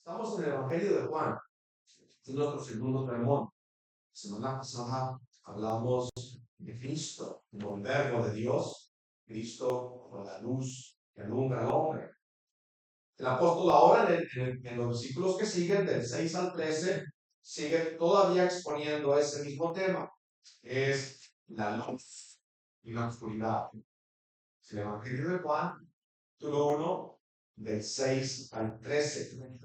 Estamos en el Evangelio de Juan, este es nuestro segundo sermón. La semana pasada hablamos de Cristo, como el verbo de Dios, Cristo como la luz que alumbra al hombre. El apóstol ahora en los versículos que siguen, del 6 al 13, sigue todavía exponiendo ese mismo tema, que es la luz y la oscuridad. El Evangelio de Juan, capítulo 1, del 6 al 13.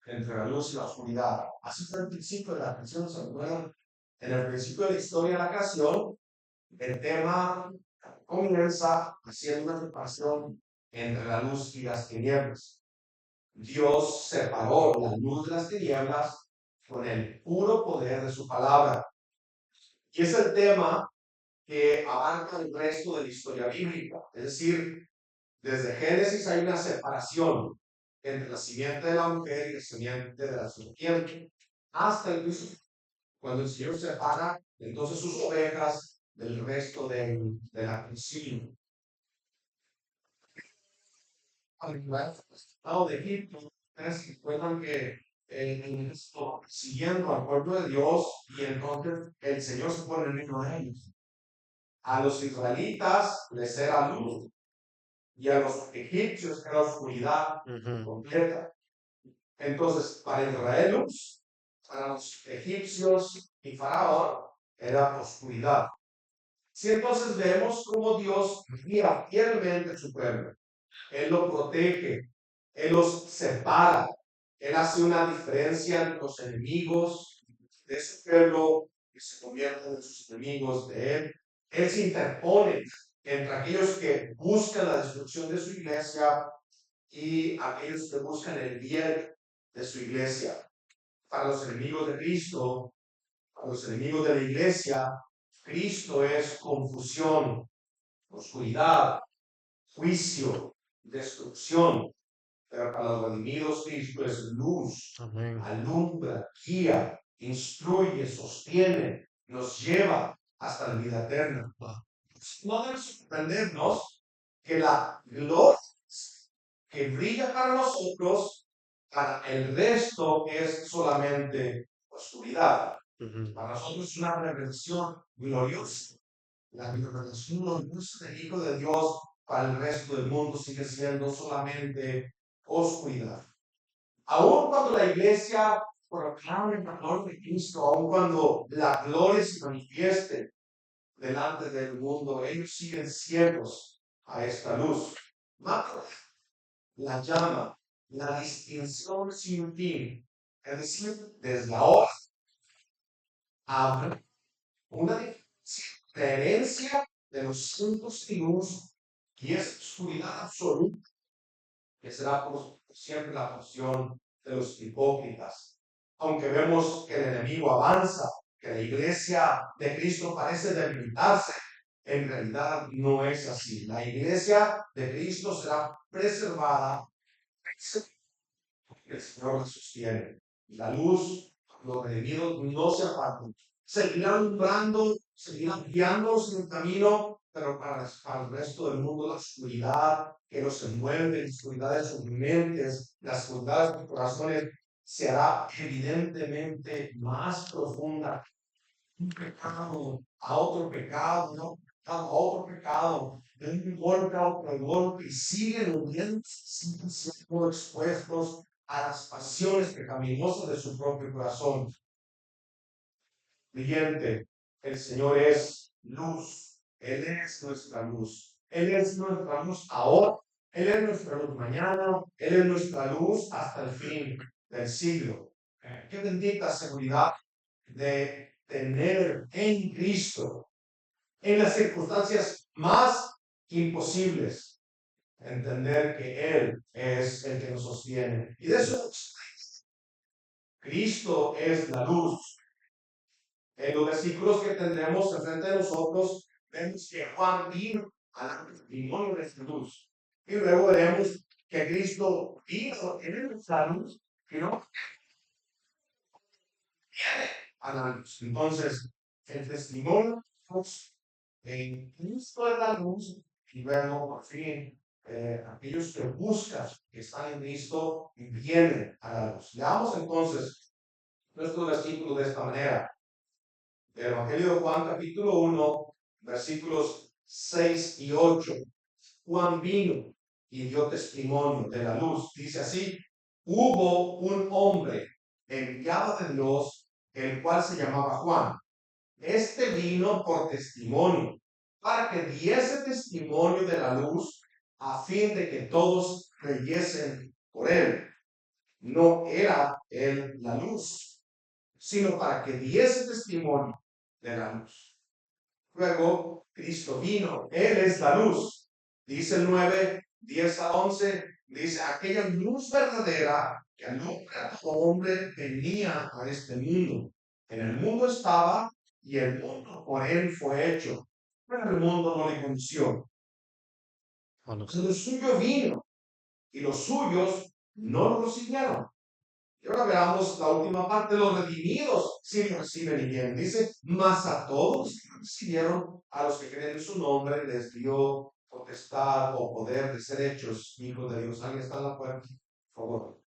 Entre la luz y la oscuridad. Así fue el principio de la creación, ¿se acuerdan? En el principio de la historia de la creación, el tema comienza haciendo una separación entre la luz y las tinieblas. Dios separó la luz de las tinieblas con el puro poder de su palabra. Y es el tema que abarca el resto de la historia bíblica. Es decir, desde Génesis hay una separación entre la simiente de la mujer y la simiente de la serpiente, hasta el juicio. Cuando el Señor separa entonces sus ovejas del resto de la creación. Al lado de Egipto, recuerdan que siguiendo al pueblo de Dios, y entonces el Señor se pone en medio de ellos. A los israelitas les era luz, y a los egipcios era oscuridad completa. Entonces, para Israel luz, para los egipcios y Faraón era oscuridad. Si entonces vemos cómo Dios guía fielmente a su pueblo, Él lo protege, Él los separa, Él hace una diferencia entre los enemigos de ese pueblo que se convierten en sus enemigos de Él. Él se interpone entre aquellos que buscan la destrucción de su iglesia y aquellos que buscan el bien de su iglesia. Para los enemigos de Cristo, para los enemigos de la iglesia, Cristo es confusión, oscuridad, juicio, destrucción. Pero para los redimidos, Cristo es luz, amén, alumbra, guía, instruye, sostiene, nos lleva hasta la vida eterna. No debe sorprendernos que la gloria que brilla para nosotros, para el resto es solamente oscuridad. Para nosotros es una revelación gloriosa. La revelación gloriosa del Hijo de Dios para el resto del mundo sigue siendo solamente oscuridad. Aun cuando la iglesia proclame el valor de Cristo, aun cuando la gloria se manifieste delante del mundo, ellos siguen ciegos a esta luz. La llama, la distinción sin fin, es decir, desde ahora habrá una diferencia de los santos y luz, y es oscuridad absoluta, que será por siempre la porción de los hipócritas. Aunque vemos que el enemigo avanza, que la iglesia de Cristo parece debilitarse, en realidad no es así. La iglesia de Cristo será preservada, el Señor la sostiene. La luz, los redimidos no se apartan. Seguirán alumbrando, seguirán guiándonos en el camino, pero para el resto del mundo la oscuridad que nos envuelve, la oscuridad de sus mentes, la oscuridad de sus corazones, será evidentemente más profunda. Un pecado a otro pecado, ¿no? A otro pecado, de un golpe a otro golpe, y siguen hundiendo, siguen siendo expuestos a las pasiones pecaminosas de su propio corazón. Siguiente, el Señor es luz, Él es nuestra luz, Él es nuestra luz ahora, Él es nuestra luz mañana, Él es nuestra luz hasta el fin del siglo. Qué bendita seguridad de tener en Cristo, en las circunstancias más imposibles, entender que Él es el que nos sostiene. Y de eso, Cristo es la luz. En los versículos que tendremos enfrente de nosotros, vemos que Juan vino al testimonio de Jesús. Y luego veremos que Cristo vino en esa luz y no viene a la luz. Entonces, el testimonio de Dios en Cristo es la luz y luego, por fin, aquellos que buscan, que están en Cristo, vienen a la luz. Leamos entonces nuestro versículo de esta manera. El Evangelio de Juan, capítulo 1, versículos 6 y 8. Juan vino y dio testimonio de la luz. Dice así: hubo un hombre enviado de Dios, el cual se llamaba Juan. Este vino por testimonio, para que diese testimonio de la luz, a fin de que todos creyesen por él. No era él la luz, sino para que diese testimonio de la luz. Luego, Cristo vino, Él es la luz. Dice el 9, 10 a 11, dice, aquella luz verdadera que alumbra a todo hombre venía a este mundo. En el mundo estaba y el mundo por Él fue hecho, pero el mundo no le conoció. Entonces, lo suyo vino y los suyos no lo recibieron. Y ahora veamos la última parte: los redimidos sí reciben y bien. Dice, mas a todos que recibieron, a los que creen en su nombre, les dio potestad o poder de ser hechos hijos de Dios. ¿Alguien está en la puerta? Por favor.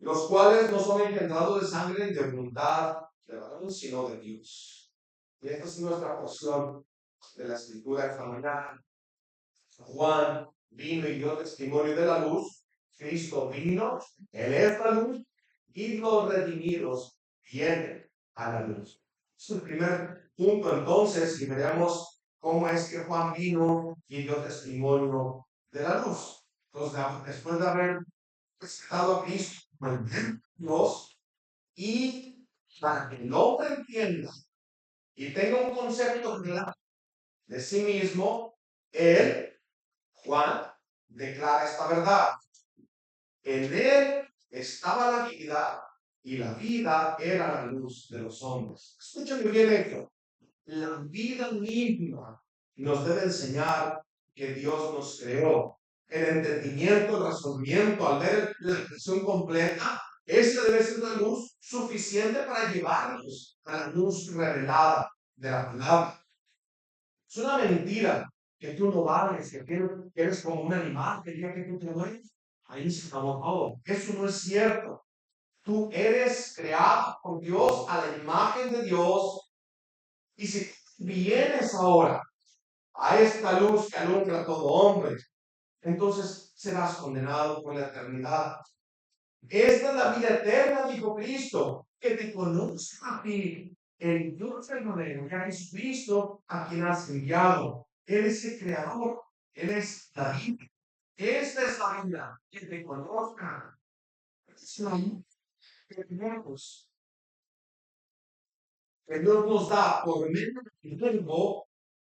Los cuales no son engendrados de sangre ni de voluntad de varón, sino de Dios. Y esta es nuestra porción de la escritura de esta mañana. Juan vino y dio testimonio de la luz. Cristo vino, Él es la luz, y los redimidos vienen a la luz. Es el primer punto entonces, y veremos cómo es que Juan vino y dio testimonio de la luz. Entonces, después de haber presentado a Cristo como el Dios, y para que el hombre entienda y tenga un concepto claro de sí mismo, Él, Juan, declara esta verdad: en Él estaba la vida y la vida era la luz de los hombres. Escúchame bien esto: la vida misma nos debe enseñar que Dios nos creó. El entendimiento, el razonamiento, al ver la creación completa, esa debe ser la luz suficiente para llevarnos a la luz revelada de la palabra. Es una mentira que tú no vales, que eres como un animal, que diga que tú te mueres. Ahí se acabó todo. Eso no es cierto. Tú eres creado por Dios a la imagen de Dios. Y si vienes ahora a esta luz que alumbra a todo hombre, entonces serás condenado por la eternidad. Esta es la vida eterna, dijo Cristo, que te conozca a ti, el Dios verdadero, y a Jesucristo, a quien has enviado. Él es el creador, Él es la vida. Esta es la vida, que te conozca. Es la vida que tenemos, que Dios nos da por medio del verbo,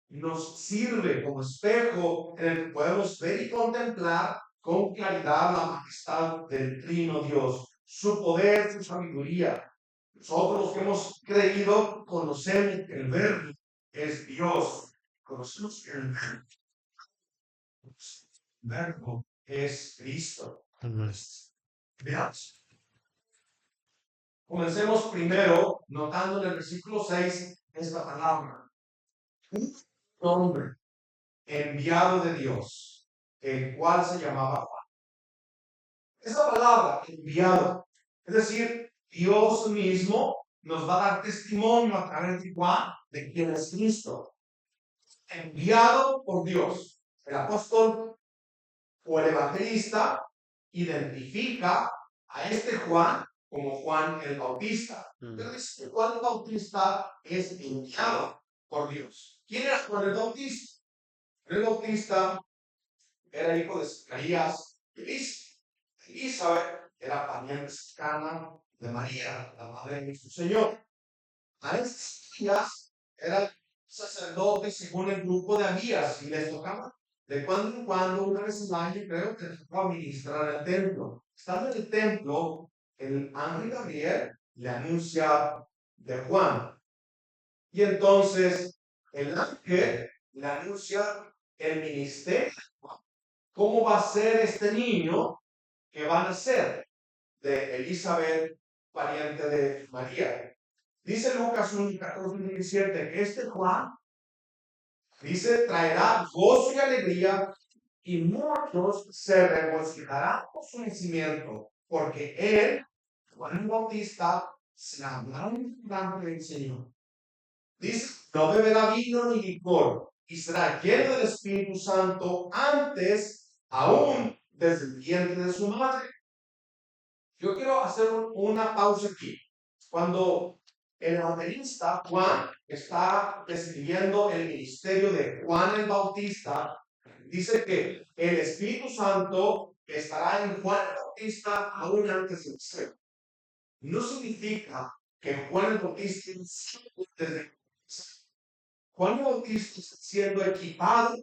nos sirve como espejo en el que podemos ver y contemplar con claridad la majestad del Trino Dios, su poder, su sabiduría. Nosotros los que hemos creído conocemos que el Verbo es Dios. Conocemos que el Verbo es Cristo. Veamos. Comencemos primero notando en el versículo 6 esta palabra: un hombre enviado de Dios, el cual se llamaba Juan. Esa palabra, enviado, es decir, Dios mismo nos va a dar testimonio a través de Juan de quién es Cristo. Enviado por Dios. El apóstol o el evangelista identifica a este Juan como Juan el Bautista. Pero este Juan el Bautista es enviado por Dios. ¿Quién era Juan el Bautista? El Bautista era hijo de Zacarías y Elizabeth era pariente cercana de María, la madre de nuestro Señor. A estos días era sacerdote según el grupo de Abías y les tocaba de cuando en cuando, una vez al año, creo que les tocaba ministrar al templo. Estando en el templo, el ángel Gabriel le anuncia de Juan. Y entonces el ángel le anuncia el ministerio. ¿Cómo va a ser este niño que va a nacer de Elizabeth, pariente de María? Dice Lucas 1, 14 y 17 que este Juan, dice, traerá gozo y alegría y muchos se regocijarán por su nacimiento, porque él, Juan el Bautista, se hablará delante del Señor. Dice, no beberá vino ni licor, y será lleno del Espíritu Santo antes, aún desde el vientre de su madre. Yo quiero hacer una pausa aquí. Cuando el evangelista Juan está describiendo el ministerio de Juan el Bautista, dice que el Espíritu Santo estará en Juan el Bautista aún antes de ser. No significa que Juan el Bautista desde Juan el Bautista está siendo equipado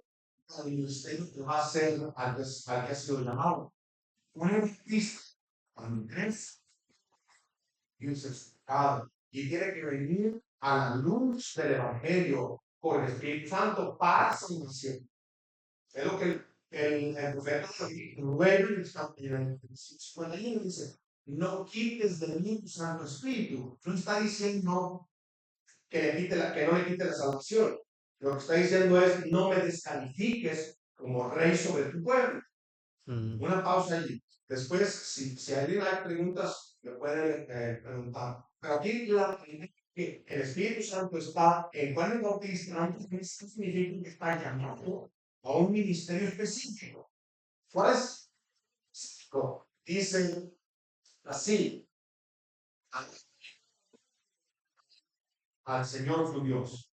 al ministerio que va a ser al que ha sido llamado. Juan el Bautista, cuando crece, Dios es pecado y tiene que venir a la luz del Evangelio por el Espíritu Santo para salvación. Es lo que el profeta Rubén está en el 51 dice, no quites de mí tu Santo Espíritu. No está diciendo que no le quite la salvación. Lo que está diciendo es, no me descalifiques como rey sobre tu pueblo. Una pausa allí. Después, si alguien hay preguntas, me pueden preguntar. Pero aquí que el Espíritu Santo está en Juan el Bautista, antes significa que está llamado a un ministerio específico. ¿Cuál es? Dice así, al Señor su Dios.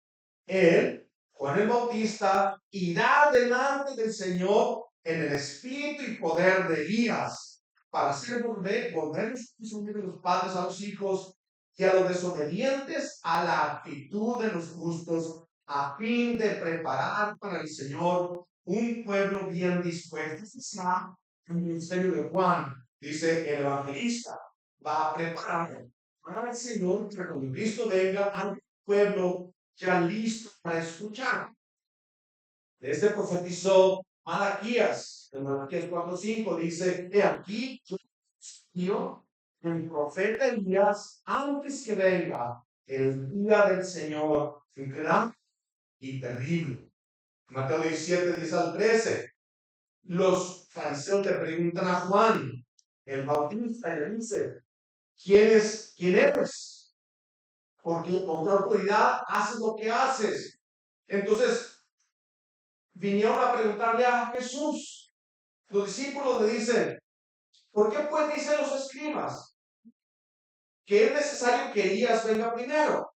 Él, Juan el Bautista, irá delante del Señor en el espíritu y poder de Elías, para hacer volver los padres a los hijos y a los desobedientes a la actitud de los justos, a fin de preparar para el Señor un pueblo bien dispuesto. Este es el ministerio de Juan, dice el evangelista, va a preparar para el Señor que cuando Cristo venga al pueblo ya listo para escuchar. Este profetizó Malaquías, en Malaquías 4:5 dice, he aquí, yo, el profeta Elías, antes que venga el día del Señor, gran y terrible. Mateo 17, 10 al 13. Los fariseos le preguntan a Juan, el Bautista, y le dice, ¿quién eres? Porque con tu autoridad haces lo que haces. Entonces, vinieron a preguntarle a Jesús. Los discípulos le dicen, ¿por qué pues dicen los escribas que es necesario que Elías venga primero?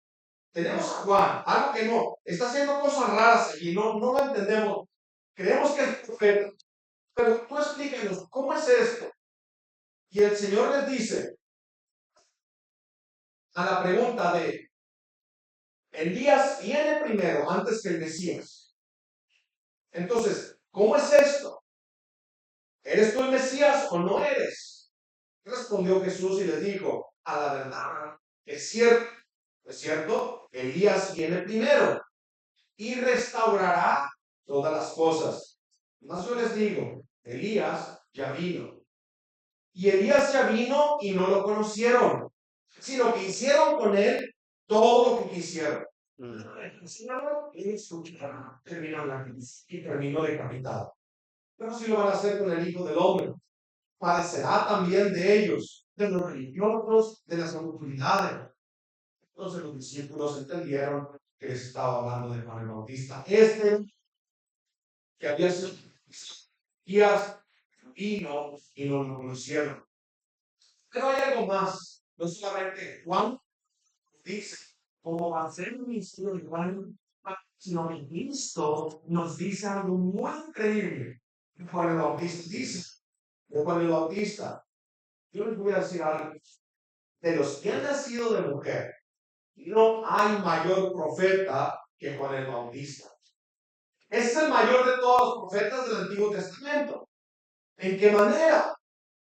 Tenemos a Juan, algo que no, está haciendo cosas raras y no lo entendemos. Creemos que es profeta, pero tú explícanos, ¿cómo es esto? Y el Señor les dice, a la pregunta de, Elías viene primero antes que el Mesías. Entonces, ¿cómo es esto? ¿Eres tú el Mesías o no eres? Respondió Jesús y les dijo, a la verdad, es cierto, Elías viene primero y restaurará todas las cosas. Mas yo les digo, Elías ya vino. Y Elías ya vino y no lo conocieron, sino que hicieron con él todo lo que quisieron. Terminó decapitado. Pero si lo van a hacer con el Hijo del Hombre, padecerá también de ellos, de los religiosos, de las autoridades. Entonces los discípulos entendieron que estaba hablando de Juan el Bautista. Que había sido días vino y no lo conocieron. Pero hay algo más. No solamente Juan dice cómo va a ser el ministerio de Juan, sino que Cristo nos dice algo muy increíble. Juan el Bautista dice, de Juan el Bautista, yo les voy a decir algo. De los que han nacido de mujer, no hay mayor profeta que Juan el Bautista. Es el mayor de todos los profetas del Antiguo Testamento. ¿En qué manera?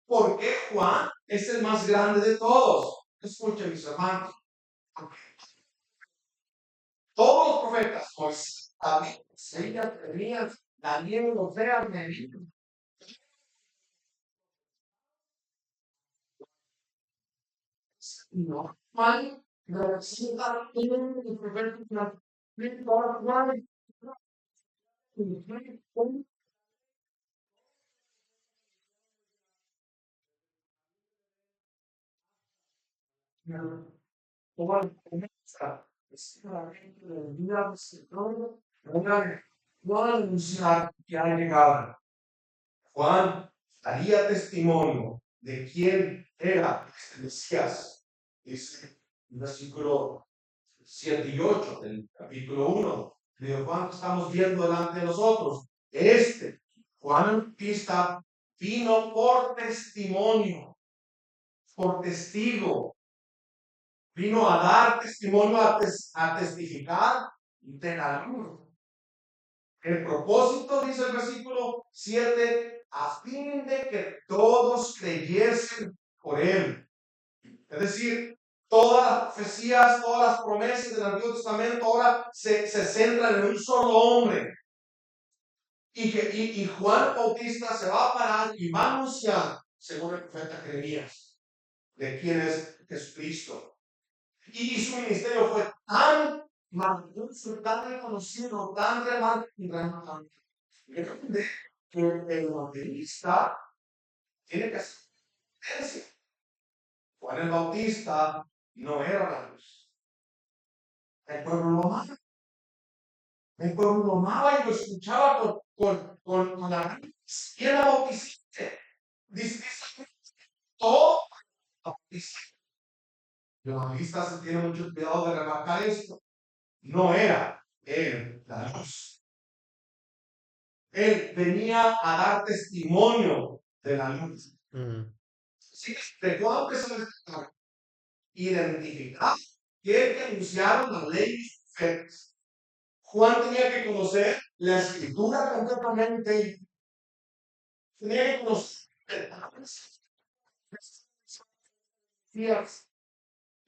Porque Juan es el más grande de todos. Escuchen, mis hermanos. Todos los profetas, también ellas tenían la nieve europea medida. No, Juan representa el primer Juan que ha llegado. Juan daría testimonio de quién era este Mesías. Dice el versículo 7 y 8 del capítulo 1 de Juan que estamos viendo delante de nosotros. Juan el Bautista, vino por testimonio, por testigo, vino a dar testimonio, a testificar de la luz. El propósito, dice el versículo 7, a fin de que todos creyesen por él. Es decir, todas las profecías, todas las promesas del Antiguo Testamento ahora se centran en un solo hombre. Y Juan Bautista se va a parar y va a anunciar, según el profeta Jeremías, de quién es Jesucristo. Y su ministerio fue tan maravilloso, tan reconocido, tan relevante, que el evangelista tiene que hacer diferencia. Juan el Bautista no era la luz. El pueblo lo amaba. El pueblo lo amaba y lo escuchaba con la gran. ¿Quién la bautizaste? Dice todo bautista. El evangelista se tiene mucho cuidado de remarcar esto. No era él la luz. Él venía a dar testimonio de la luz. Sí, de Juan que se identificar que anunciaron la ley y sus profetas. Juan tenía que conocer la escritura completamente. Tenía que conocer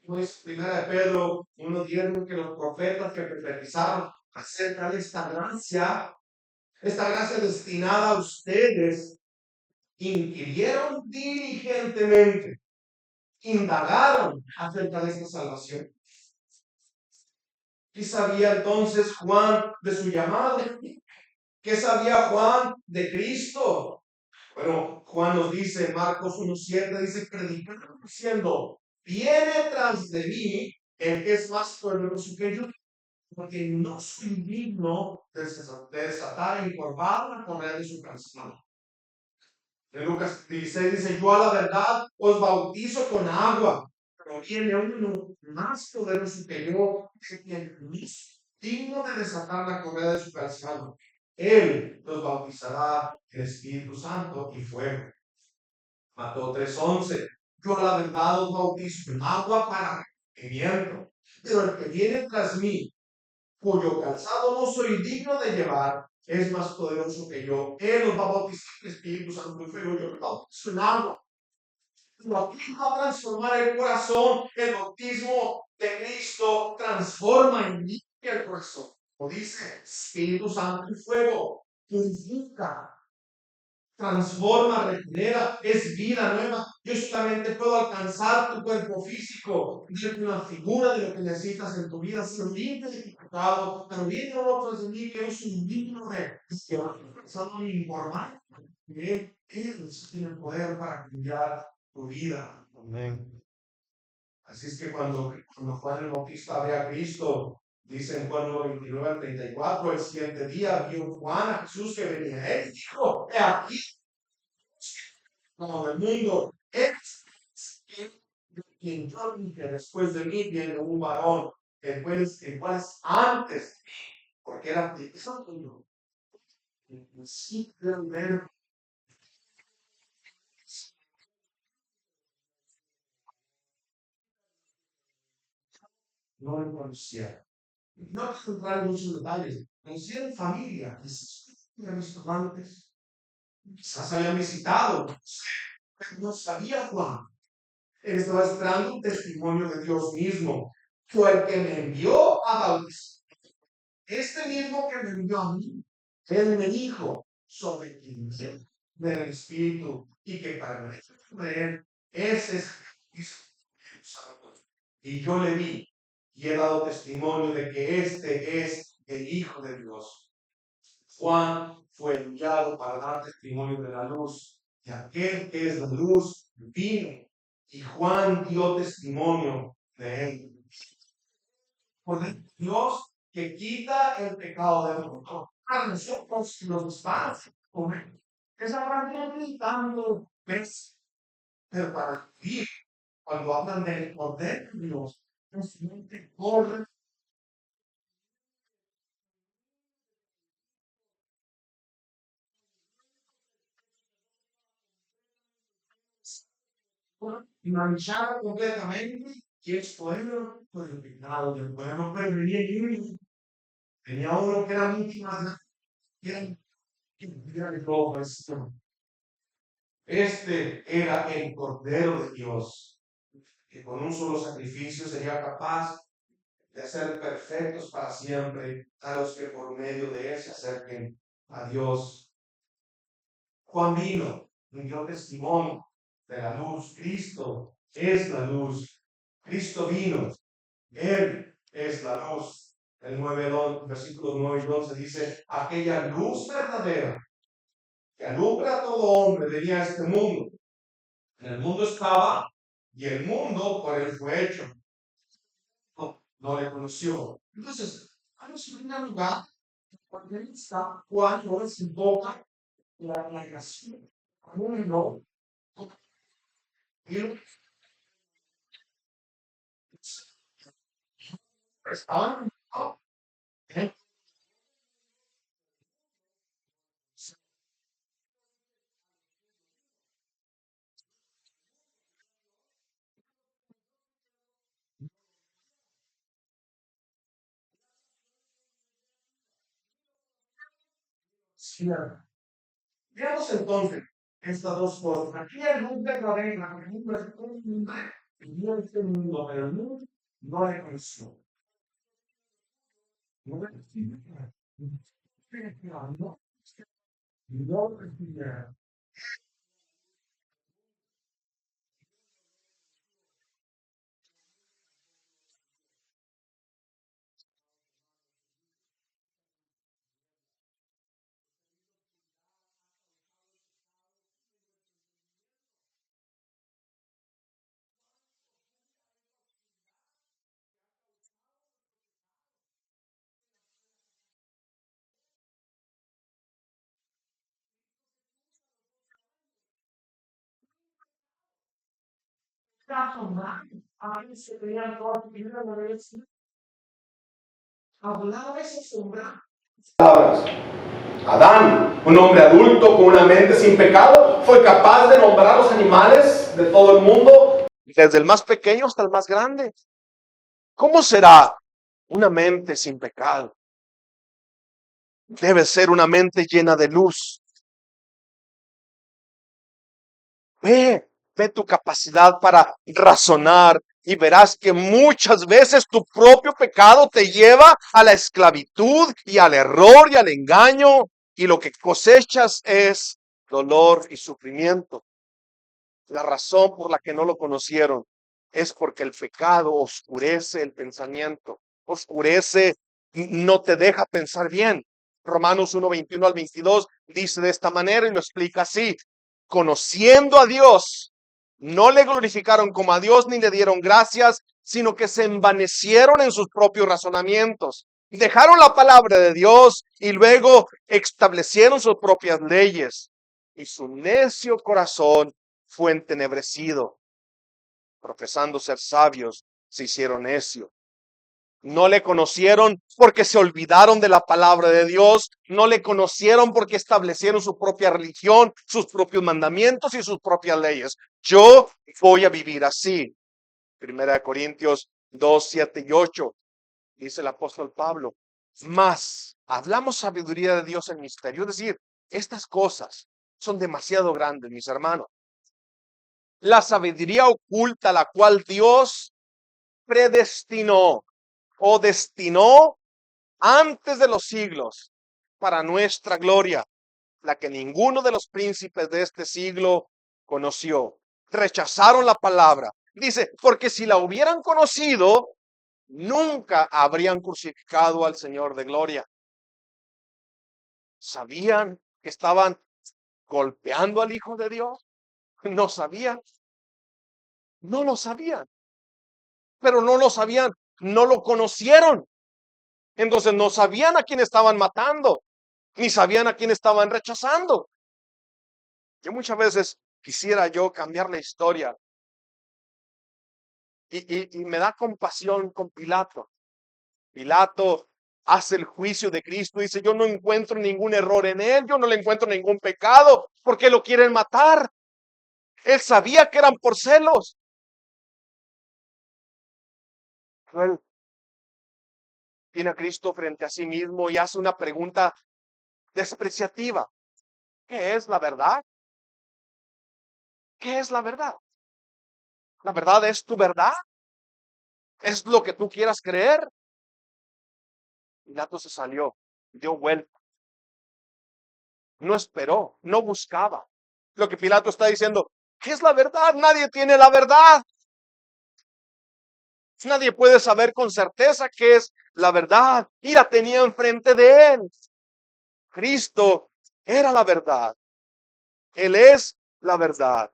pues primera de Pedro 1:10 que los profetas que profetizaron acerca de esta gracia destinada a ustedes, inquirieron diligentemente, indagaron acerca de esta salvación. ¿Qué sabía entonces Juan de su llamado? ¿Qué sabía Juan de Cristo? Bueno, Juan nos dice en Marcos 1:7, dice, predicando diciendo, viene tras de mí el que es más poderoso que yo, porque no soy digno de desatar y encorvar la correa de su calzado. En Lucas 16 dice, yo a la verdad os bautizo con agua, pero viene uno más poderoso que yo, que no es digno de desatar la correa de su calzado. Él los bautizará en Espíritu Santo y fuego. Mateo 3:11. Yo a la verdad os bautizo en agua para arrepentimiento, pero el que viene tras mí, cuyo calzado no soy digno de llevar, es más poderoso que yo. Él nos va a bautizar en Espíritu Santo y fuego. Yo lo bautizo en agua. El bautismo va a transformar el corazón. El bautismo de Cristo transforma y limpia el corazón. Como dice, Espíritu Santo y fuego purifica, transforma, regenera, es vida nueva. Yo solamente puedo alcanzar tu cuerpo físico, darte una figura de lo que necesitas en tu vida, ser libre de tu pecado, pero viene otro de mí que es un digno de que va a informar. Él tiene el poder para cambiar tu vida. Amén. Así es que cuando Juan el Bautista ve a Cristo, dice en Juan 29:34, el siguiente día vio Juan a Jesús que venía. Él dijo, he aquí, como del mundo, es quien yo dije, después de mí viene un varón, el cual es antes de mí, porque era de eso mundo. Sí, ver no lo conocía. No quiero entrar en muchos detalles. Conocían familia, quizás habían visto antes, quizás habían visitado, pero no sabía Juan. Él estaba esperando un testimonio de Dios mismo. Fue el que me envió a bautizar. Este mismo que me envió a mí, él me dijo sobre quién del Espíritu y que para creer ese es Jesucristo. Y yo le vi y he dado testimonio de que este es el Hijo de Dios. Juan fue enviado para dar testimonio de la luz, y aquel que es la luz vino, y Juan dio testimonio de él. Por Dios que quita el pecado del mundo. A nosotros los padres, que se habrán gritando, ¿ves? Pero para vivir, cuando hablan del poder de Dios, no solamente corre y manchada completamente, y es pueblo por el pecado del pueblo, pero tenía uno que era mucho más grande, que era el rojo, este era el Cordero de Dios, que con un solo sacrificio sería capaz de hacer perfectos para siempre a los que por medio de él se acerquen a Dios. Juan vino y dio testimonio de la luz. Cristo es la luz. Cristo vino. Él es la luz. El 9, versículos 9 y 11 dice, aquella luz verdadera que alumbra a todo hombre venía a este mundo. En el mundo estaba y el mundo por él fue hecho. No le conoció. Entonces, vamos a primer lugar, porque él está cuando se invoca la negación. Uno, y estaban, veamos entonces estas dos cosas. Aquí el mundo cadena, el mundo es un mundo, y este mundo, pero el mundo no le conoció. No le conoció. No le conoció. Está asombrado. A veces se veía toda la vida de la vez. Hablaba ese asombrado. Palabras. Adán, un hombre adulto con una mente sin pecado, fue capaz de nombrar a los animales de todo el mundo, desde el más pequeño hasta el más grande. ¿Cómo será una mente sin pecado? Debe ser una mente llena de luz. Ve tu capacidad para razonar y verás que muchas veces tu propio pecado te lleva a la esclavitud y al error y al engaño, y lo que cosechas es dolor y sufrimiento. La razón por la que no lo conocieron es porque el pecado oscurece el pensamiento, oscurece y no te deja pensar bien. Romanos 1, 21 al 22 dice de esta manera y lo explica así: conociendo a Dios, no le glorificaron como a Dios ni le dieron gracias, sino que se envanecieron en sus propios razonamientos. Dejaron la palabra de Dios y luego establecieron sus propias leyes. Y su necio corazón fue entenebrecido. Profesando ser sabios, se hicieron necios. No le conocieron porque se olvidaron de la palabra de Dios. No le conocieron porque establecieron su propia religión, sus propios mandamientos y sus propias leyes. Yo voy a vivir así. Primera de Corintios 2, 7 y 8. Dice el apóstol Pablo. Más, hablamos sabiduría de Dios en misterio. Es decir, estas cosas son demasiado grandes, mis hermanos. La sabiduría oculta, la cual Dios predestinó o destinó antes de los siglos, para nuestra gloria, la que ninguno de los príncipes de este siglo conoció. Rechazaron la palabra. Dice, porque si la hubieran conocido, nunca habrían crucificado al Señor de gloria. ¿Sabían que estaban golpeando al Hijo de Dios? No sabían. No lo sabían. Pero no lo sabían, no lo conocieron. Entonces no sabían a quién estaban matando, ni sabían a quién estaban rechazando. Yo muchas veces quisiera yo cambiar la historia y me da compasión con Pilato. Pilato hace el juicio de Cristo y dice, yo no encuentro ningún error en él, yo no le encuentro ningún pecado, porque lo quieren matar. Él sabía que eran por celos. Él tiene a Cristo frente a sí mismo y hace una pregunta despreciativa. ¿Qué es la verdad? ¿Qué es la verdad? ¿La verdad es tu verdad? ¿Es lo que tú quieras creer? Pilato se salió, dio vuelta, no esperó, no buscaba. Lo que Pilato está diciendo, ¿qué es la verdad? Nadie tiene la verdad. Nadie puede saber con certeza qué es la verdad. Y la tenía enfrente de él. Cristo era la verdad. Él es la verdad.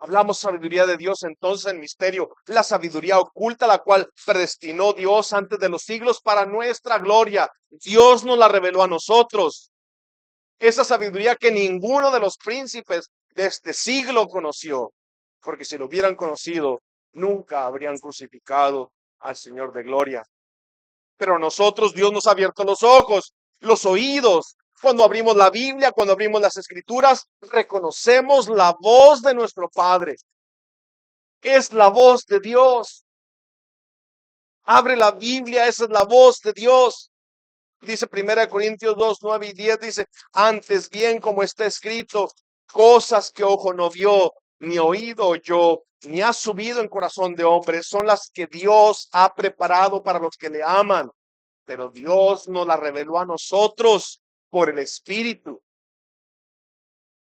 Hablamos sabiduría de Dios entonces en misterio, la sabiduría oculta, la cual predestinó Dios antes de los siglos para nuestra gloria. Dios nos la reveló a nosotros. Esa sabiduría que ninguno de los príncipes de este siglo conoció, porque si lo hubieran conocido, nunca habrían crucificado al Señor de gloria. Pero a nosotros Dios nos ha abierto los ojos, los oídos. Cuando abrimos la Biblia, cuando abrimos las Escrituras, reconocemos la voz de nuestro Padre. Es la voz de Dios. Abre la Biblia, esa es la voz de Dios. Dice 1 Corintios 2, 9 y 10, dice, antes bien como está escrito, cosas que ojo no vio, ni oído oyó, ni ha subido en corazón de hombre, son las que Dios ha preparado para los que le aman. Pero Dios nos la reveló a nosotros por el Espíritu.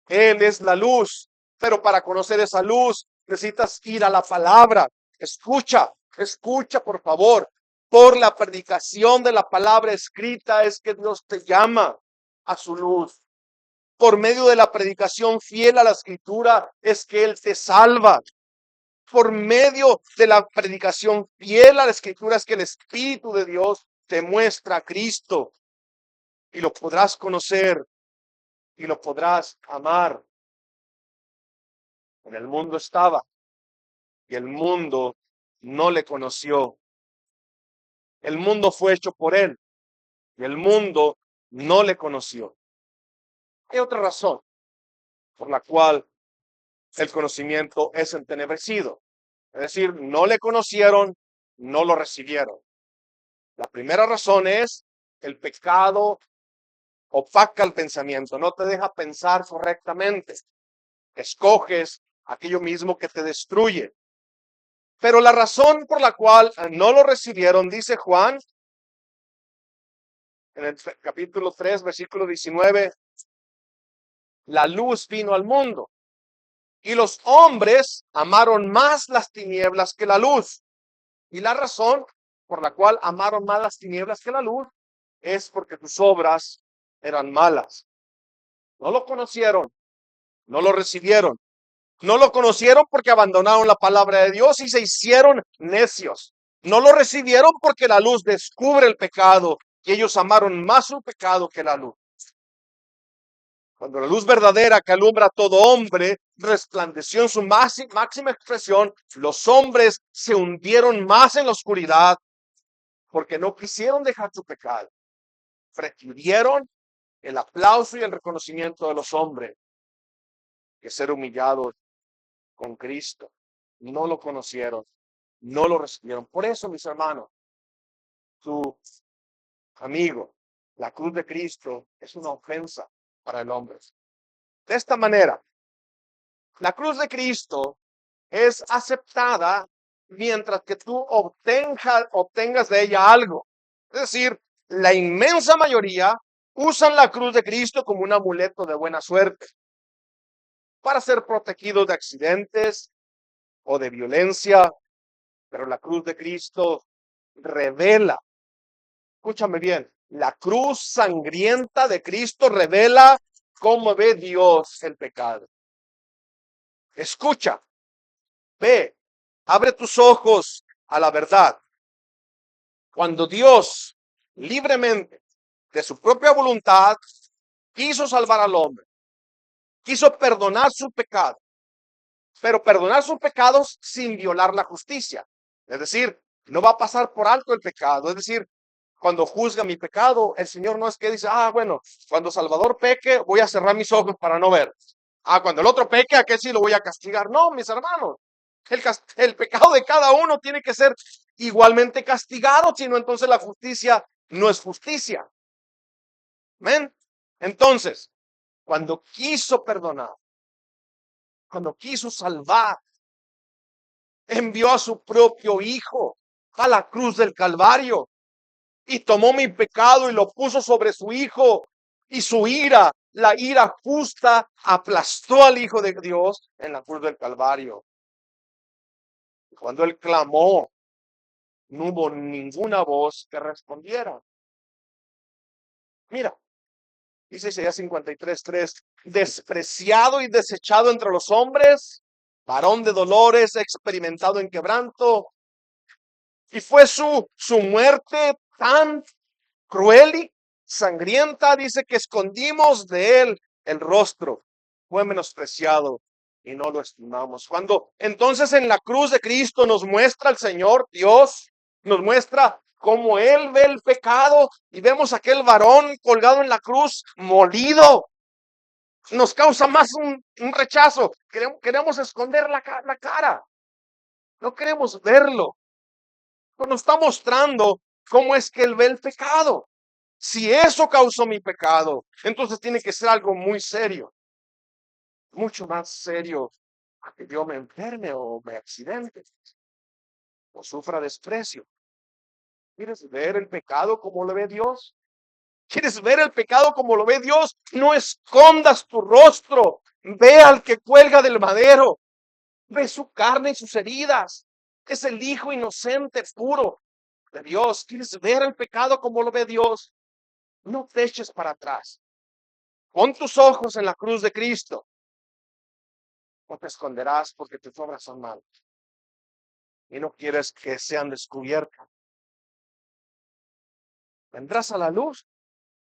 Él es la luz, pero para conocer esa luz necesitas ir a la palabra. Escucha, escucha por favor. Por la predicación de la palabra escrita es que Dios te llama a su luz. Por medio de la predicación fiel a la escritura es que Él te salva. Por medio de la predicación fiel a la escritura es que el Espíritu de Dios te muestra a Cristo y lo podrás conocer y lo podrás amar. En el mundo estaba y el mundo no le conoció. El mundo fue hecho por él y el mundo no le conoció. Hay otra razón por la cual el conocimiento es entenebrecido. Es decir, no le conocieron, no lo recibieron. La primera razón es el pecado opaca el pensamiento, no te deja pensar correctamente. Escoges aquello mismo que te destruye. Pero la razón por la cual no lo recibieron, dice Juan, en el capítulo 3, versículo 19, la luz vino al mundo y los hombres amaron más las tinieblas que la luz. Y la razón por la cual amaron más las tinieblas que la luz es porque tus obras eran malas. No lo conocieron, no lo recibieron. No lo conocieron porque abandonaron la palabra de Dios y se hicieron necios. No lo recibieron porque la luz descubre el pecado y ellos amaron más su pecado que la luz. Cuando la luz verdadera que alumbra a todo hombre resplandeció en su máxima expresión, los hombres se hundieron más en la oscuridad porque no quisieron dejar su pecado. Prefirieron el aplauso y el reconocimiento de los hombres que ser humillados con Cristo. No lo conocieron, no lo recibieron. Por eso, mis hermanos, tu amigo, la cruz de Cristo es una ofensa para el hombre. De esta manera, la cruz de Cristo es aceptada mientras que tú obtengas de ella algo. Es decir, la inmensa mayoría usan la cruz de Cristo como un amuleto de buena suerte para ser protegidos de accidentes o de violencia, pero la cruz de Cristo revela, escúchame bien, la cruz sangrienta de Cristo revela cómo ve Dios el pecado. Escucha, ve, abre tus ojos a la verdad. Cuando Dios libremente, de su propia voluntad, quiso salvar al hombre, quiso perdonar su pecado, pero perdonar sus pecados sin violar la justicia. Es decir, no va a pasar por alto el pecado. Es decir, cuando juzga mi pecado, el Señor no es que dice, bueno, cuando Salvador peque, voy a cerrar mis ojos para no ver. Cuando el otro peque, ¿a qué sí lo voy a castigar? No, mis hermanos. El pecado de cada uno tiene que ser igualmente castigado, sino entonces la justicia no es justicia. ¿Ven? Entonces, cuando quiso perdonar, cuando quiso salvar, envió a su propio hijo a la cruz del Calvario y tomó mi pecado y lo puso sobre su hijo, y su ira, la ira justa, aplastó al Hijo de Dios en la cruz del Calvario. Y cuando él clamó, no hubo ninguna voz que respondiera. Mira, dice Isaías 53:3, despreciado y desechado entre los hombres, varón de dolores, experimentado en quebranto, y fue su muerte tan cruel y sangrienta, dice que escondimos de él el rostro, fue menospreciado y no lo estimamos. Cuando entonces en la cruz de Cristo nos muestra el Señor Dios, nos muestra cómo él ve el pecado y vemos a aquel varón colgado en la cruz, molido, nos causa más un rechazo. Queremos esconder la cara, no queremos verlo. Pero nos está mostrando cómo es que él ve el pecado. Si eso causó mi pecado, entonces tiene que ser algo muy serio, mucho más serio a que yo me enferme o me accidente o sufra desprecio. ¿Quieres ver el pecado como lo ve Dios? ¿Quieres ver el pecado como lo ve Dios? No escondas tu rostro. Ve al que cuelga del madero. Ve su carne y sus heridas. Es el Hijo inocente, puro de Dios. ¿Quieres ver el pecado como lo ve Dios? No te eches para atrás. Pon tus ojos en la cruz de Cristo. No te esconderás porque tus obras son malas y no quieres que sean descubiertas. Vendrás a la luz,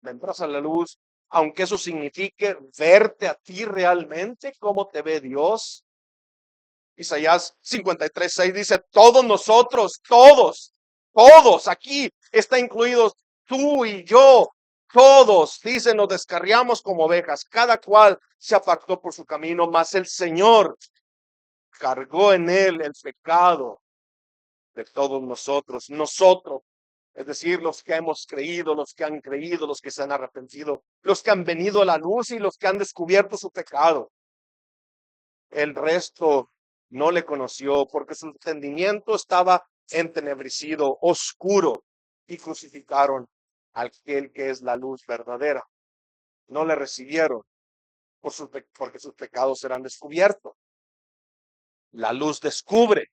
vendrás a la luz, aunque eso signifique verte a ti realmente, cómo te ve Dios. Isaías 53:6 dice, todos nosotros, todos, aquí está incluidos tú y yo, todos, dice, nos descarriamos como ovejas, cada cual se apartó por su camino, mas el Señor cargó en él el pecado de todos nosotros, es decir, los que hemos creído, los que han creído, los que se han arrepentido, los que han venido a la luz y los que han descubierto su pecado. El resto no le conoció porque su entendimiento estaba entenebrecido, oscuro, y crucificaron al aquel que es la luz verdadera. No le recibieron porque sus pecados serán descubiertos. La luz descubre.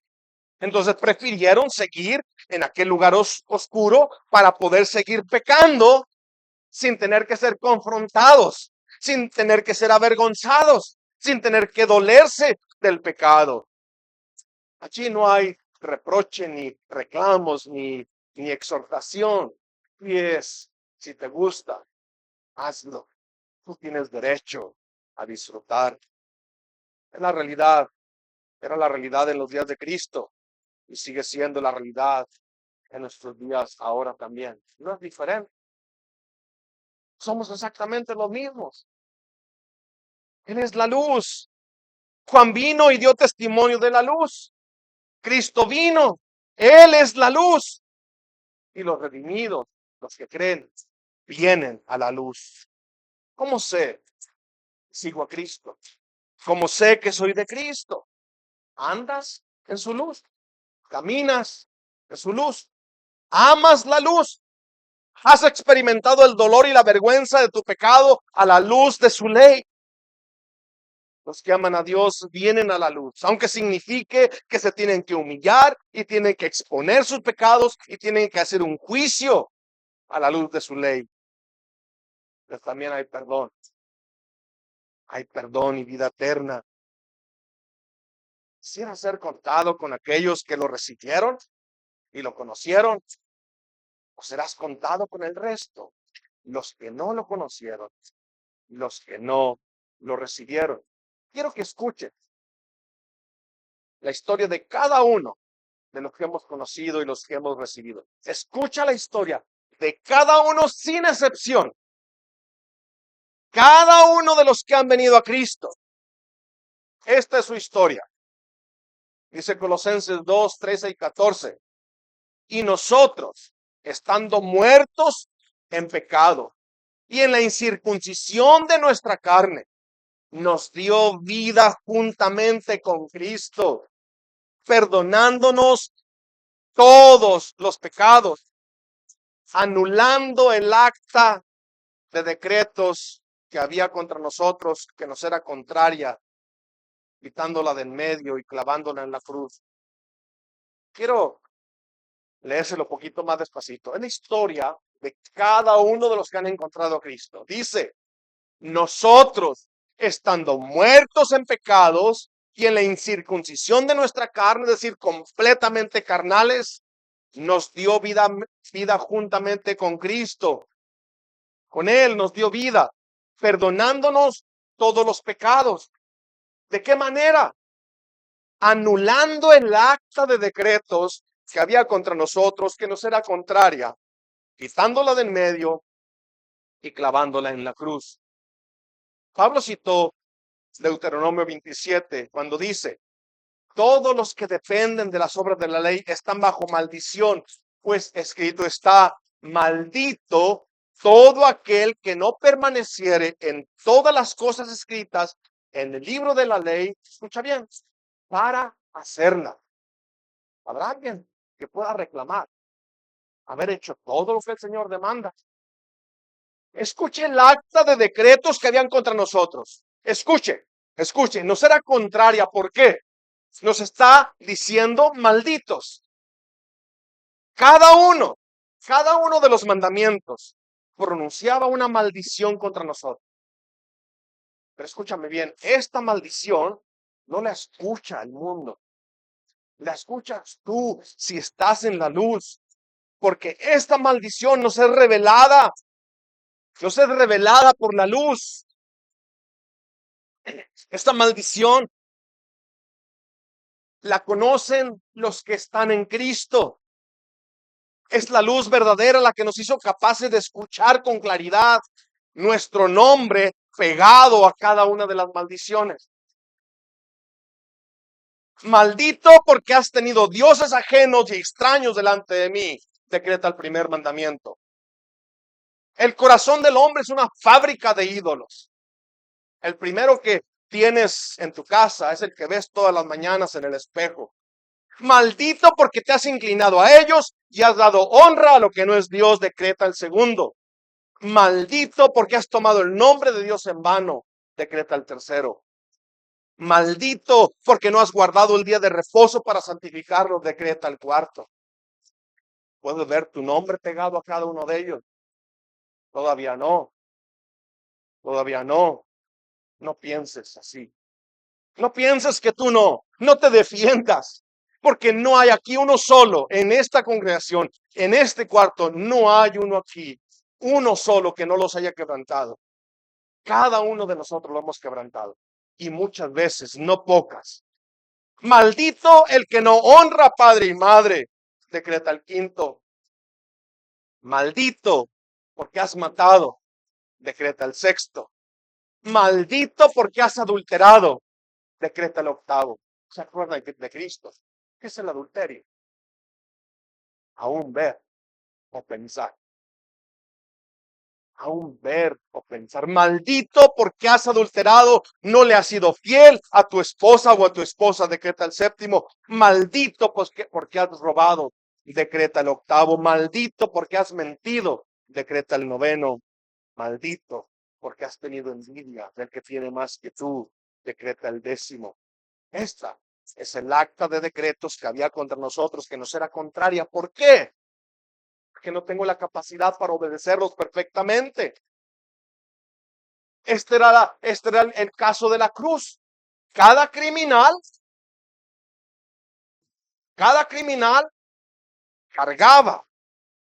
Entonces prefirieron seguir en aquel lugar oscuro para poder seguir pecando sin tener que ser confrontados, sin tener que ser avergonzados, sin tener que dolerse del pecado. Allí no hay reproche, ni reclamos, ni exhortación. Y si te gusta, hazlo. Tú tienes derecho a disfrutar. Es la realidad, era la realidad en los días de Cristo y sigue siendo la realidad en nuestros días ahora también. No es diferente. Somos exactamente los mismos. Él es la luz. Juan vino y dio testimonio de la luz. Cristo vino. Él es la luz. Y los redimidos, los que creen, vienen a la luz. ¿Cómo sé? Sigo a Cristo. ¿Cómo sé que soy de Cristo? Andas en su luz. Caminas en su luz. Amas la luz. Has experimentado el dolor y la vergüenza de tu pecado a la luz de su ley. Los que aman a Dios vienen a la luz, aunque signifique que se tienen que humillar y tienen que exponer sus pecados y tienen que hacer un juicio a la luz de su ley. Pero también hay perdón. Hay perdón y vida eterna. Quisiera ser contado con aquellos que lo recibieron y lo conocieron, o serás contado con el resto, los que no lo conocieron, los que no lo recibieron. Quiero que escuchen la historia de cada uno de los que hemos conocido y los que hemos recibido. Escucha la historia de cada uno sin excepción. Cada uno de los que han venido a Cristo. Esta es su historia. Dice Colosenses 2, 13 y 14. Y nosotros, estando muertos en pecado y en la incircuncisión de nuestra carne, nos dio vida juntamente con Cristo, perdonándonos todos los pecados, anulando el acta de decretos que había contra nosotros, que nos era contraria, quitándola del medio y clavándola en la cruz. Quiero leérselo un poquito más despacito. Es la historia de cada uno de los que han encontrado a Cristo. Dice, nosotros, estando muertos en pecados y en la incircuncisión de nuestra carne, es decir, completamente carnales, nos dio vida juntamente con Cristo. Con Él nos dio vida, perdonándonos todos los pecados. ¿De qué manera? Anulando el acta de decretos que había contra nosotros, que nos era contraria, quitándola del medio y clavándola en la cruz. Pablo citó Deuteronomio 27 cuando dice, todos los que dependen de las obras de la ley están bajo maldición, pues escrito está, maldito todo aquel que no permaneciere en todas las cosas escritas en el libro de la ley, escucha bien, para hacerla. ¿Habrá alguien que pueda reclamar haber hecho todo lo que el Señor demanda? Escuche el acta de decretos que habían contra nosotros. Escuche, nos era contraria. ¿Por qué? Nos está diciendo malditos. Cada uno de los mandamientos pronunciaba una maldición contra nosotros. Pero escúchame bien, esta maldición no la escucha el mundo. La escuchas tú si estás en la luz. Porque esta maldición nos es revelada. Nos es revelada por la luz. Esta maldición la conocen los que están en Cristo. Es la luz verdadera la que nos hizo capaces de escuchar con claridad nuestro nombre pegado a cada una de las maldiciones. Maldito porque has tenido dioses ajenos y extraños delante de mí, decreta el primer mandamiento. El corazón del hombre es una fábrica de ídolos. El primero que tienes en tu casa es el que ves todas las mañanas en el espejo. Maldito porque te has inclinado a ellos y has dado honra a lo que no es Dios, decreta el segundo. Maldito porque has tomado el nombre de Dios en vano, decreta el tercero. Maldito porque no has guardado el día de reposo para santificarlo, decreta el cuarto. ¿Puedes ver tu nombre pegado a cada uno de ellos? Todavía no. Todavía no. No pienses así. No pienses que tú no te defiendas. Porque no hay aquí uno solo en esta congregación, en este cuarto, no hay uno aquí, uno solo que no los haya quebrantado. Cada uno de nosotros lo hemos quebrantado. Y muchas veces, no pocas. Maldito el que no honra a padre y madre, decreta el quinto. Maldito porque has matado, decreta el sexto. Maldito porque has adulterado, decreta el octavo. ¿Se acuerdan de Cristo? ¿Qué es el adulterio? Aún ver o pensar. Aún ver o pensar. Maldito porque has adulterado, no le has sido fiel a tu esposa o a tu esposa, decreta el séptimo. Maldito porque has robado, decreta el octavo. Maldito porque has mentido, Decreta el noveno: maldito, porque has tenido envidia del que tiene más que tú. Decreta el décimo. Esta es el acta de decretos que había contra nosotros, que nos era contraria. ¿Por qué? Porque no tengo la capacidad para obedecerlos perfectamente. Este era el caso de la cruz. Cada criminal cargaba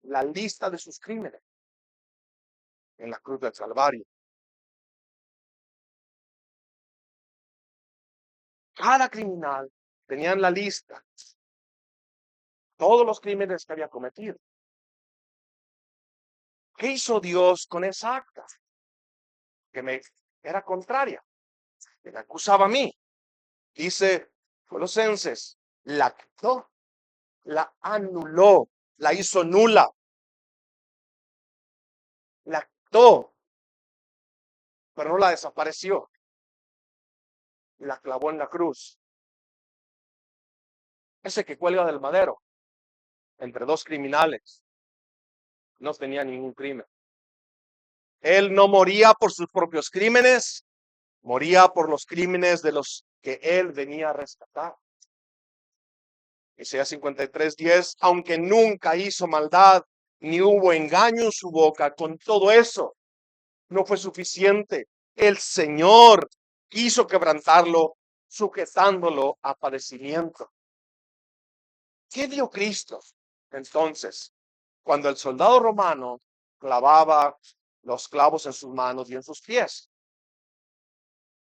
la lista de sus crímenes en la cruz del Calvario. Cada criminal tenía en la lista todos los crímenes que había cometido. ¿Qué hizo Dios con esa acta? Que me era contraria, que me acusaba a mí. Dice Colosenses: la quitó, la anuló, la hizo nula, la quitó, pero no la desapareció, la clavó en la cruz. Ese que cuelga del madero entre dos criminales no tenía ningún crimen. Él no moría por sus propios crímenes, moría por los crímenes de los que él venía a rescatar. Isaías 53:10: aunque nunca hizo maldad, ni hubo engaño en su boca, con todo eso no fue suficiente. El Señor quiso quebrantarlo, sujetándolo a padecimiento. ¿Qué dio Cristo? Entonces, cuando el soldado romano clavaba los clavos en sus manos y en sus pies,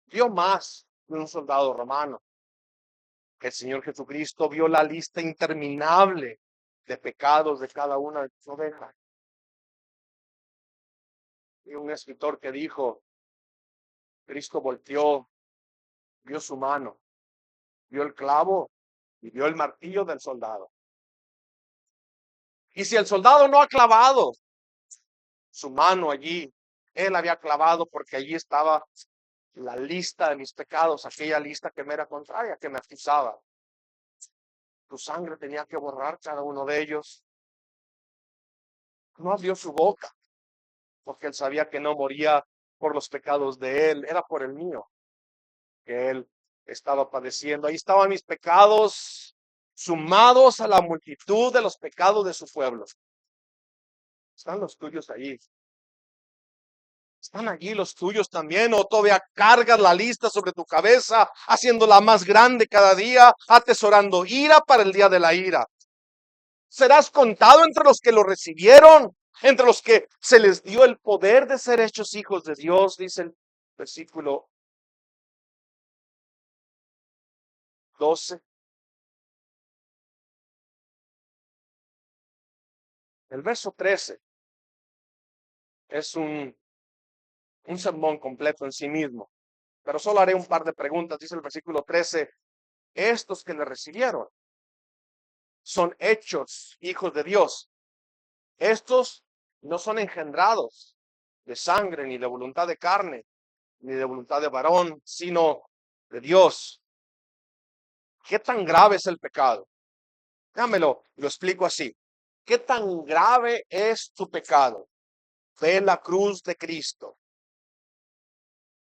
dio más que un soldado romano. El Señor Jesucristo vio la lista interminable de pecados de cada una de sus ovejas. Y un escritor que dijo: Cristo volteó, vio su mano, vio el clavo y vio el martillo del soldado. Y si el soldado no ha clavado su mano allí, él había clavado, porque allí estaba la lista de mis pecados, aquella lista que me era contraria, que me acusaba. Tu sangre tenía que borrar cada uno de ellos. No abrió su boca, porque él sabía que no moría por los pecados de él, era por el mío que él estaba padeciendo. Ahí estaban mis pecados sumados a la multitud de los pecados de su pueblo. Están los tuyos allí. Están allí los tuyos también, o todavía cargas la lista sobre tu cabeza, haciéndola más grande cada día, atesorando ira para el día de la ira. Serás contado entre los que lo recibieron, entre los que se les dio el poder de ser hechos hijos de Dios, dice el versículo 12. El verso 13 es un sermón completo en sí mismo, pero solo haré un par de preguntas. Dice el versículo 13: estos que le recibieron son hechos hijos de Dios. Estos no son engendrados de sangre, ni de voluntad de carne, ni de voluntad de varón, sino de Dios. ¿Qué tan grave es el pecado? Dámelo, lo explico así. ¿Qué tan grave es tu pecado? Ve la cruz de Cristo,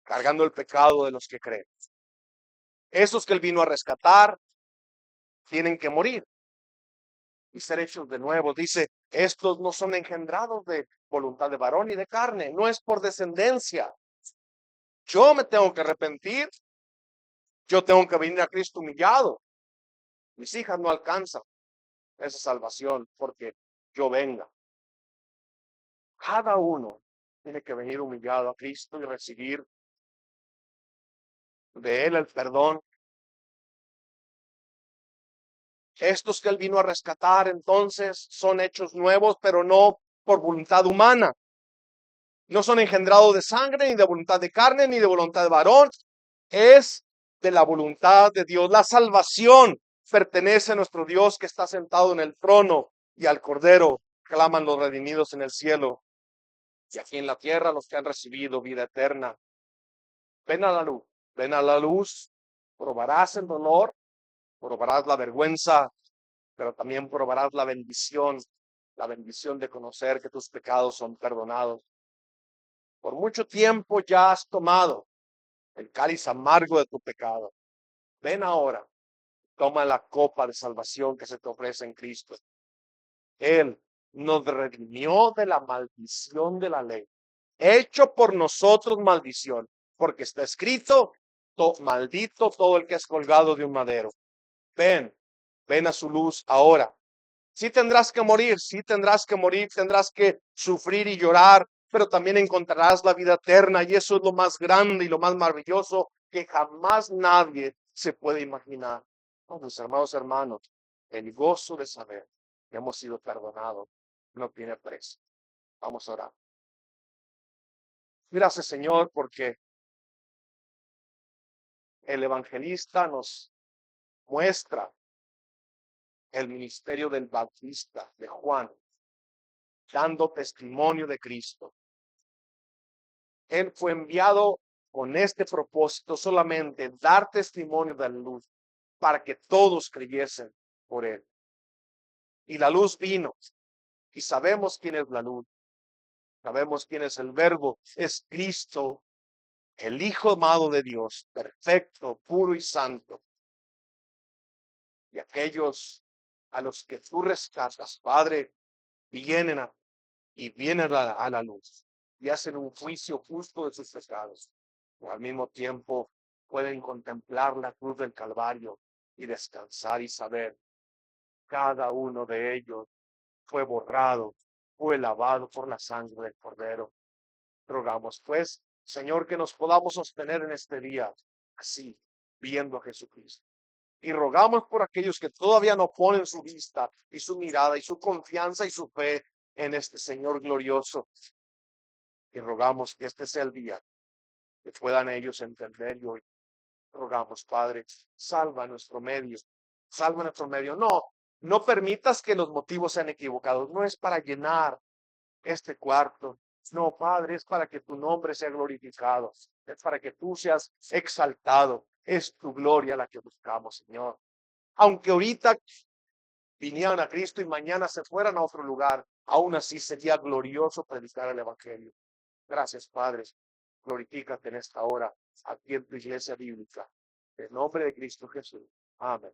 cargando el pecado de los que creen. Esos que él vino a rescatar tienen que morir y ser hechos de nuevo. Dice: estos no son engendrados de voluntad de varón ni de carne, no es por descendencia. Yo me tengo que arrepentir, yo tengo que venir a Cristo humillado. Mis hijas no alcanzan esa salvación porque yo venga. Cada uno tiene que venir humillado a Cristo y recibir de él el perdón. Estos que él vino a rescatar entonces son hechos nuevos, pero no por voluntad humana. No son engendrados de sangre, ni de voluntad de carne, ni de voluntad de varón. Es de la voluntad de Dios. La salvación pertenece a nuestro Dios, que está sentado en el trono, y al Cordero claman los redimidos en el cielo. Y aquí en la tierra los que han recibido vida eterna. Ven a la luz, ven a la luz, probarás el dolor, probarás la vergüenza, pero también probarás la bendición la bendición de conocer que tus pecados son perdonados. Por mucho tiempo ya has tomado el cáliz amargo de tu pecado. Ven ahora, toma la copa de salvación que se te ofrece en Cristo. Él nos redimió de la maldición de la ley, hecho por nosotros maldición, porque está escrito, maldito todo el que es colgado de un madero. Ven, ven a su luz ahora. Sí tendrás que morir, sí tendrás que morir, tendrás que sufrir y llorar, pero también encontrarás la vida eterna y eso es lo más grande y lo más maravilloso que jamás nadie se puede imaginar. Oh, mis hermanos, el gozo de saber que hemos sido perdonados no tiene precio. Vamos a orar. Gracias, Señor, porque el evangelista nos muestra el ministerio del Bautista, de Juan, dando testimonio de Cristo. Él fue enviado con este propósito solamente, dar testimonio de la luz, para que todos creyesen por él. Y la luz vino, y sabemos quién es la luz, sabemos quién es el Verbo, es Cristo, el Hijo amado de Dios, perfecto, puro y santo. Y aquellos a los que tú rescatas, Padre, vienen a la luz y hacen un juicio justo de sus pecados. Pero al mismo tiempo pueden contemplar la cruz del Calvario y descansar y saber cada uno de ellos fue borrado, fue lavado por la sangre del Cordero. Rogamos pues, Señor, que nos podamos sostener en este día así, viendo a Jesucristo. Y rogamos por aquellos que todavía no ponen su vista y su mirada y su confianza y su fe en este Señor glorioso. Y rogamos que este sea el día que puedan ellos entender y hoy. Rogamos, Padre, salva nuestro medio, salva nuestro medio. No permitas que los motivos sean equivocados. No es para llenar este cuarto. No, Padre, es para que tu nombre sea glorificado. Es para que tú seas exaltado. Es tu gloria la que buscamos, Señor. Aunque ahorita vinieran a Cristo y mañana se fueran a otro lugar, aún así sería glorioso predicar el Evangelio. Gracias, Padre. Glorifícate en esta hora aquí en tu iglesia bíblica. En nombre de Cristo Jesús. Amén.